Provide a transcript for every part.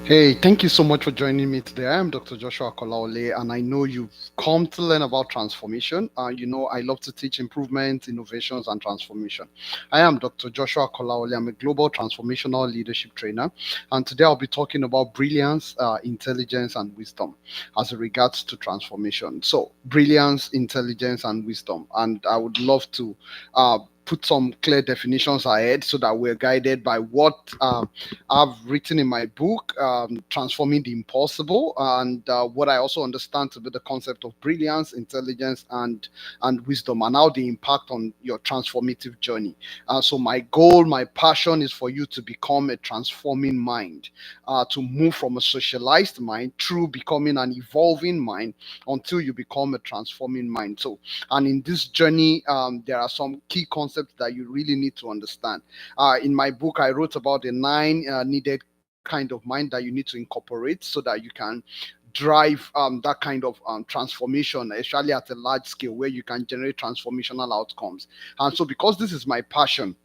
Hey, thank you so much for joining me today. I am Dr. Joshua Kolawole, and I know you've come to learn about transformation. I love to teach improvement, innovations, and transformation. I am Dr. Joshua Kolawole. I'm a global transformational leadership trainer, and today I'll be talking about brilliance, intelligence, and wisdom as it regards to transformation. So, brilliance, intelligence, and wisdom. And I would love to put some clear definitions ahead so that we're guided by what I've written in my book, Transforming the Impossible, and what I also understand to be the concept of brilliance, intelligence, and wisdom, and how they impact on your transformative journey. So my goal, my passion is for you to become a transforming mind, to move from a socialized mind through becoming an evolving mind until you become a transforming mind. So, and in this journey, there are some key concepts that you really need to understand. In my book, I wrote about the nine needed kind of mind that you need to incorporate so that you can drive that kind of transformation, especially at a large scale where you can generate transformational outcomes. And so, because this is my passion,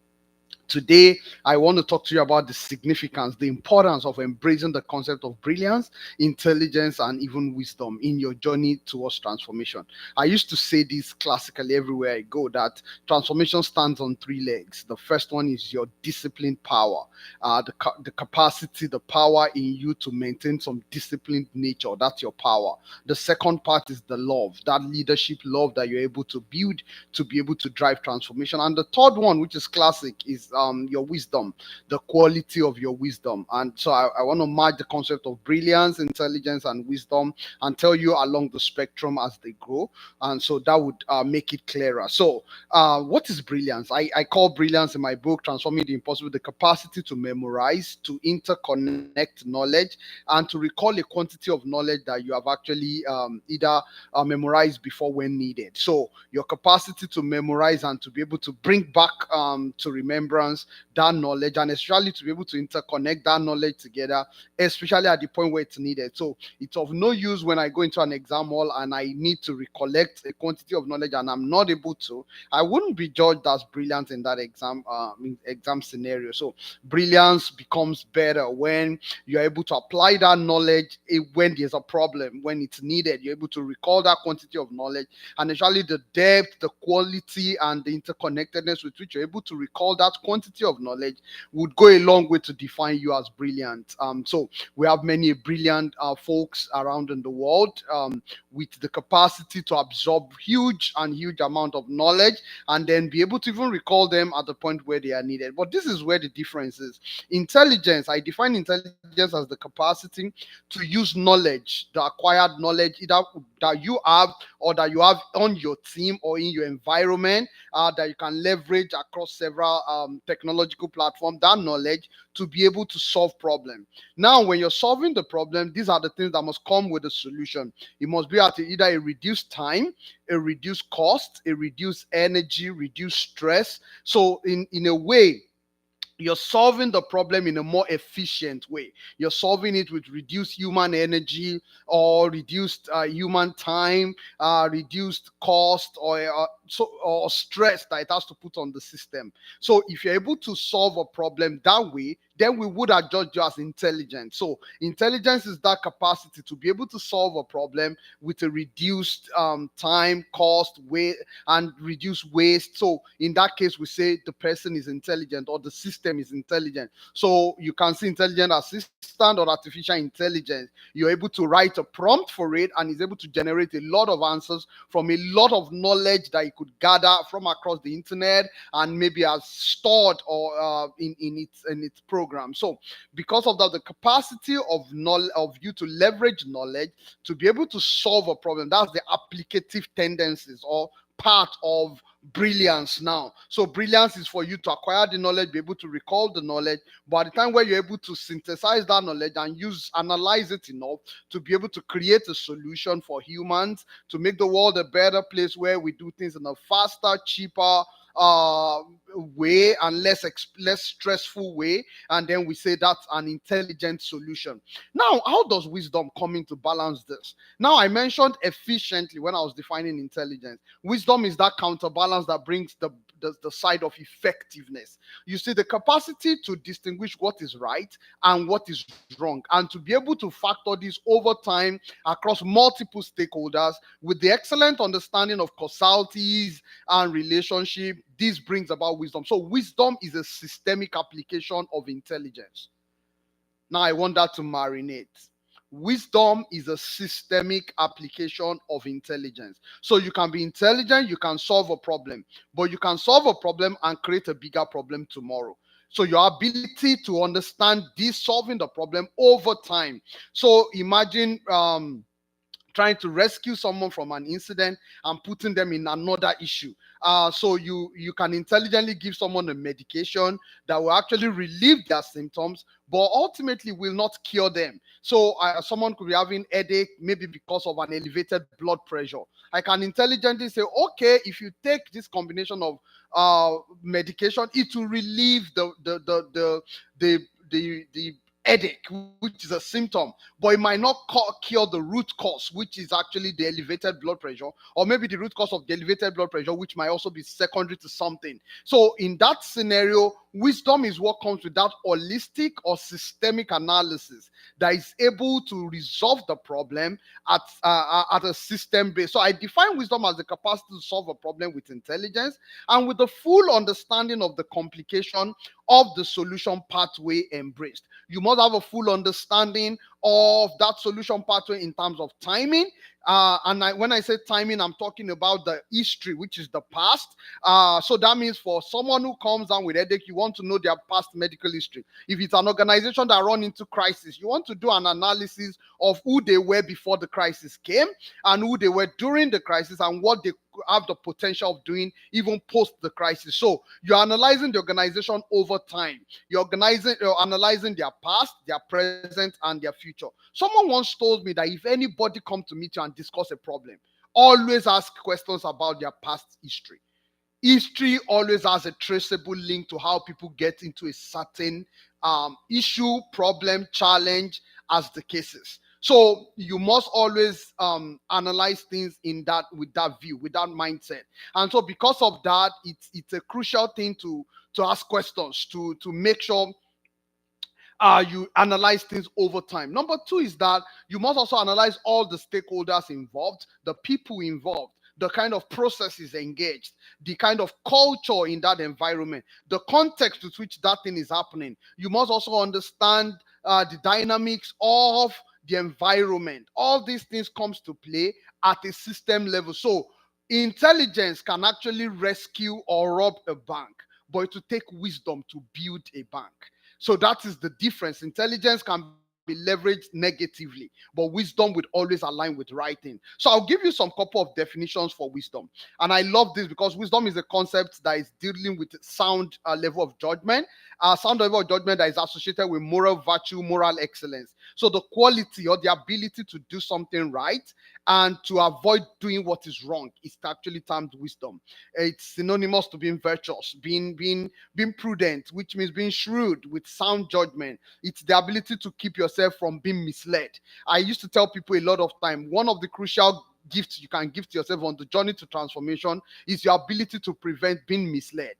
today, I want to talk to you about the significance, the importance of embracing the concept of brilliance, intelligence, and even wisdom in your journey towards transformation. I used to say this classically everywhere I go that transformation stands on three legs. The first one is your disciplined power, the capacity, the power in you to maintain some disciplined nature. That's your power. The second part is the love, that leadership love that you're able to build to be able to drive transformation. And the third one, which is classic, is your wisdom, the quality of your wisdom. And so I want to match the concept of brilliance, intelligence, and wisdom and tell you along the spectrum as they grow. And so that would make it clearer. So, what is brilliance? I call brilliance in my book, Transforming the Impossible, the capacity to memorize, to interconnect knowledge, and to recall a quantity of knowledge that you have actually either memorized before when needed. So, your capacity to memorize and to be able to bring back to remembrance that knowledge, and especially to be able to interconnect that knowledge together, especially at the point where it's needed. So it's of no use when I go into an exam hall and I need to recollect a quantity of knowledge and I'm not able to. I wouldn't be judged as brilliant in that exam scenario. So brilliance becomes better when you're able to apply that knowledge when there's a problem, when it's needed. You're able to recall that quantity of knowledge, and actually the depth, the quality, and the interconnectedness with which you're able to recall that quantity of knowledge would go a long way to define you as brilliant. So we have many brilliant folks around in the world with the capacity to absorb huge amount of knowledge and then be able to even recall them at the point where they are needed. But this is where the difference is. Intelligence, I define intelligence as the capacity to use knowledge, the acquired knowledge, either that you have or that you have on your team or in your environment, that you can leverage across several technological platforms, that knowledge to be able to solve problems. Now, when you're solving the problem, these are the things that must come with a solution. It must be at either a reduced time, a reduced cost, a reduced energy, reduced stress. So in a way, you're solving the problem in a more efficient way. You're solving it with reduced human energy or reduced human time, reduced cost, or stress that it has to put on the system. So if you're able to solve a problem that way, then we would adjudge you as intelligent. So intelligence is that capacity to be able to solve a problem with a reduced time, cost, weight, and reduce waste. So in that case, we say the person is intelligent or the system is intelligent. So you can see intelligent assistant or artificial intelligence. You're able to write a prompt for it and is able to generate a lot of answers from a lot of knowledge that you could gather from across the internet and maybe has stored or in its program. So because of that, the capacity of knowledge of you to leverage knowledge to be able to solve a problem, that's the applicative tendencies or part of brilliance now. So brilliance is for you to acquire the knowledge, be able to recall the knowledge, but at the time where you're able to synthesize that knowledge and analyze it enough to be able to create a solution for humans to make the world a better place where we do things in a faster, cheaper, uh, way and less stressful way, and then we say that's an intelligent solution. Now, how does wisdom come in to balance this? Now, I mentioned efficiently when I was defining intelligence. Wisdom is that counterbalance that brings the side of effectiveness. You see, the capacity to distinguish what is right and what is wrong, and to be able to factor this over time across multiple stakeholders with the excellent understanding of causalities and relationship. This brings about wisdom. So wisdom is a systemic application of intelligence. Now I want that to marinate. Wisdom is a systemic application of intelligence. So you can be intelligent, you can solve a problem, but you can solve a problem and create a bigger problem tomorrow. So your ability to understand this solving the problem over time. So imagine trying to rescue someone from an incident and putting them in another issue. So you can intelligently give someone a medication that will actually relieve their symptoms, but ultimately will not cure them. So someone could be having headache, maybe because of an elevated blood pressure. I can intelligently say, okay, if you take this combination of medication, it will relieve the headache, which is a symptom, but it might not cure the root cause, which is actually the elevated blood pressure, or maybe the root cause of the elevated blood pressure, which might also be secondary to something. So in that scenario, wisdom is what comes with that holistic or systemic analysis that is able to resolve the problem at a system base. So I define wisdom as the capacity to solve a problem with intelligence and with the full understanding of the complication of the solution pathway embraced. You must have a full understanding of that solution pathway in terms of timing. When I say timing, I'm talking about the history, which is the past. So that means for someone who comes down with headache, you want to know their past medical history. If it's an organization that run into crisis, you want to do an analysis of who they were before the crisis came and who they were during the crisis and what they have the potential of doing even post the crisis. So you're analyzing the organization over time. You're analyzing their past, their present, and their future. Someone once told me that if anybody come to meet you and discuss a problem, always ask questions about their past history. History always has a traceable link to how people get into a certain issue, problem, challenge, as the cases. So you must always analyze things with that view, with that mindset. And so because of that, it's a crucial thing to ask questions, to make sure you analyze things over time. Number two is that you must also analyze all the stakeholders involved, the people involved, the kind of processes engaged, the kind of culture in that environment, the context with which that thing is happening. You must also understand the dynamics of the environment. All these things comes to play at a system level. So intelligence can actually rescue or rob a bank, but it will take wisdom to build a bank. So that is the difference. Intelligence can be leveraged negatively, but wisdom would always align with right thing. So I'll give you some couple of definitions for wisdom. And I love this because wisdom is a concept that is dealing with sound level of judgment, sound level of judgment that is associated with moral virtue, moral excellence. So the quality or the ability to do something right and to avoid doing what is wrong is actually termed wisdom. It's synonymous to being virtuous, being prudent, which means being shrewd with sound judgment. It's the ability to keep yourself from being misled. I used to tell people a lot of time, one of the crucial gifts you can give to yourself on the journey to transformation is your ability to prevent being misled,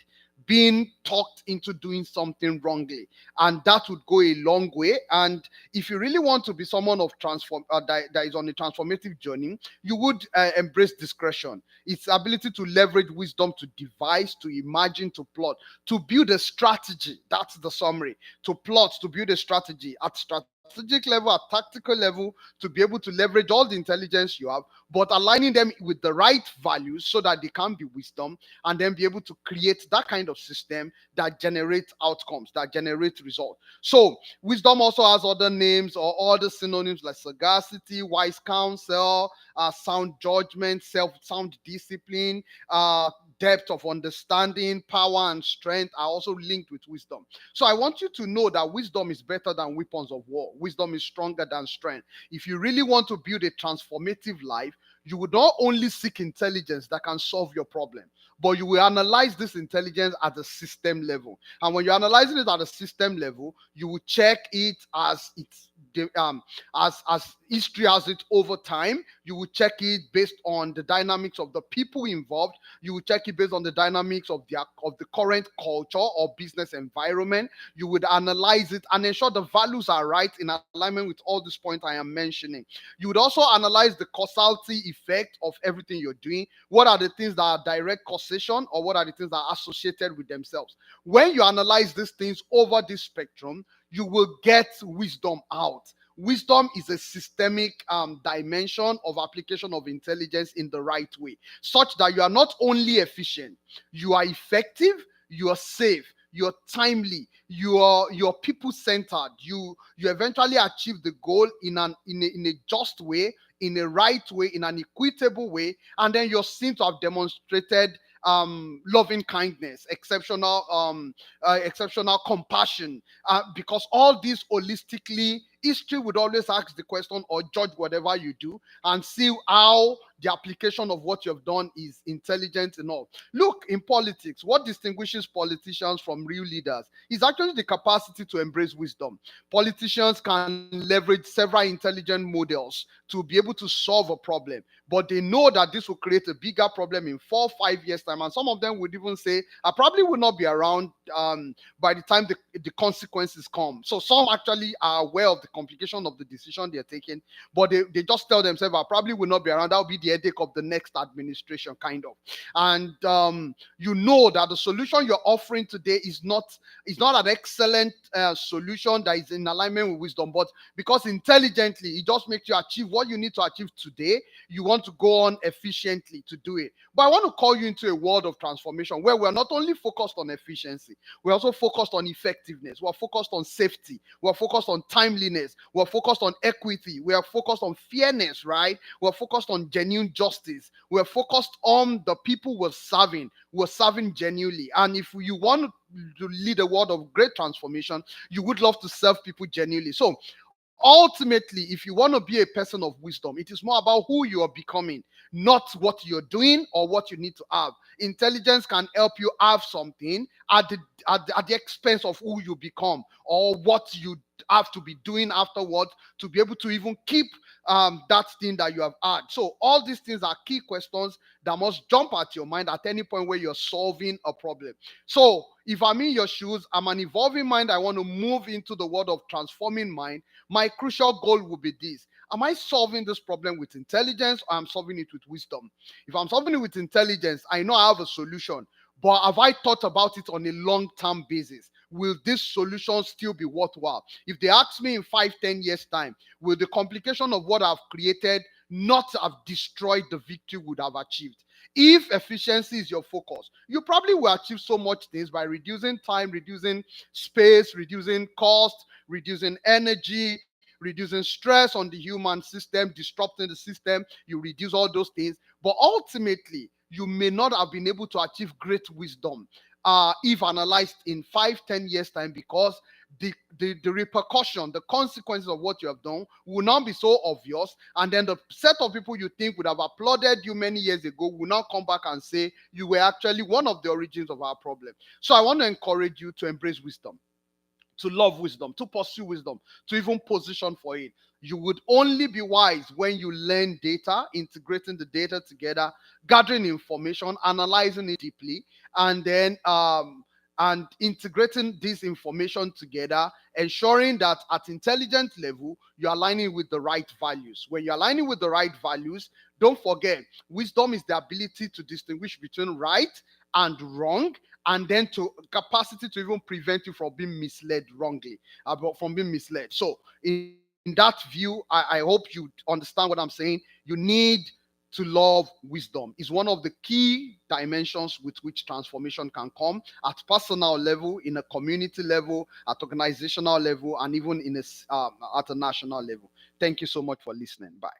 being talked into doing something wrongly, and that would go a long way. And if you really want to be someone of that is on a transformative journey, you would embrace discretion. It's ability to leverage wisdom, to devise, to imagine, to plot, to build a strategy. That's the summary. To plot, to build a strategy at strategic level, at tactical level, to be able to leverage all the intelligence you have, but aligning them with the right values so that they can be wisdom, and then be able to create that kind of system that generates outcomes, that generates results. So wisdom also has other names or other synonyms like sagacity, wise counsel, sound judgment, sound discipline, depth of understanding, power and strength are also linked with wisdom. So I want you to know that wisdom is better than weapons of war. Wisdom is stronger than strength. If you really want to build a transformative life, you would not only seek intelligence that can solve your problem, but you will analyze this intelligence at the system level. And when you're analyzing it at a system level, you will check it as as history has it over time. You will check it based on the dynamics of the people involved. You will check it based on the dynamics of the current culture or business environment. You would analyze it and ensure the values are right in alignment with all these points I am mentioning. You would also analyze the causality effect of everything you're doing. What are the things that are direct causation, or what are the things that are associated with themselves? When you analyze these things over this spectrum, you will get wisdom out. Wisdom is a systemic dimension of application of intelligence in the right way, such that you are not only efficient, you are effective, you are safe, you're timely, you're people centered. You eventually achieve the goal in a just way, in a right way, in an equitable way, and then you're seen to have demonstrated loving kindness, exceptional compassion, because all these holistically, history would always ask the question or judge whatever you do and see how the application of what you've done is intelligent enough. Look, in politics, what distinguishes politicians from real leaders is actually the capacity to embrace wisdom. Politicians can leverage several intelligent models to be able to solve a problem, but they know that this will create a bigger problem in 4 or 5 years' time. And some of them would even say, I probably will not be around by the time the consequences come. So some actually are aware of the complication of the decision they're taking, but they just tell themselves, I probably will not be around. That'll be the headache of the next administration, kind of. And you know that the solution you're offering today is not an excellent solution that is in alignment with wisdom, but because intelligently it just makes you achieve what you need to achieve today, you want to go on efficiently to do it. But I want to call you into a world of transformation where we're not only focused on efficiency, we're also focused on effectiveness, we're focused on safety, we're focused on timeliness, we're focused on equity, we are focused on fairness, right? We're focused on genuine justice, we're focused on the people we're serving genuinely. And if you want to lead a world of great transformation, you would love to serve people genuinely. So ultimately, if you want to be a person of wisdom, it is more about who you are becoming, not what you're doing or what you need to have. Intelligence can help you have something at the expense of who you become or what you have to be doing afterwards to be able to even keep that thing that you have had. So all these things are key questions that must jump at your mind at any point where you're solving a problem. So if I'm in your shoes, I'm an evolving mind, I want to move into the world of transforming mind. My crucial goal will be this: am I solving this problem with intelligence, or am I solving it with wisdom? If I'm solving it with intelligence, I know I have a solution, but have I thought about it on a long-term basis? Will this solution still be worthwhile? If they ask me in 5, 10 years' time, will the complication of what I've created not have destroyed the victory we would have achieved? If efficiency is your focus, you probably will achieve so much things by reducing time, reducing space, reducing cost, reducing energy, reducing stress on the human system, disrupting the system. You reduce all those things, but ultimately, you may not have been able to achieve great wisdom if analyzed in 5, 10 years' time, because the repercussion, the consequences of what you have done will not be so obvious. And then the set of people you think would have applauded you many years ago will now come back and say you were actually one of the origins of our problem. So I want to encourage you to embrace wisdom, to love wisdom, to pursue wisdom, to even position for it. You would only be wise when you learn data, integrating the data together, gathering information, analyzing it deeply, and then and integrating this information together, ensuring that at intelligent level you're aligning with the right values. When you're aligning with the right values, don't forget, wisdom is the ability to distinguish between right and wrong, and then to capacity to even prevent you from being misled wrongly, from being misled. So in that view, I hope you understand what I'm saying. You need to love wisdom. Is one of the key dimensions with which transformation can come at personal level, in a community level, at organizational level, and even at a national level. Thank you so much for listening. Bye.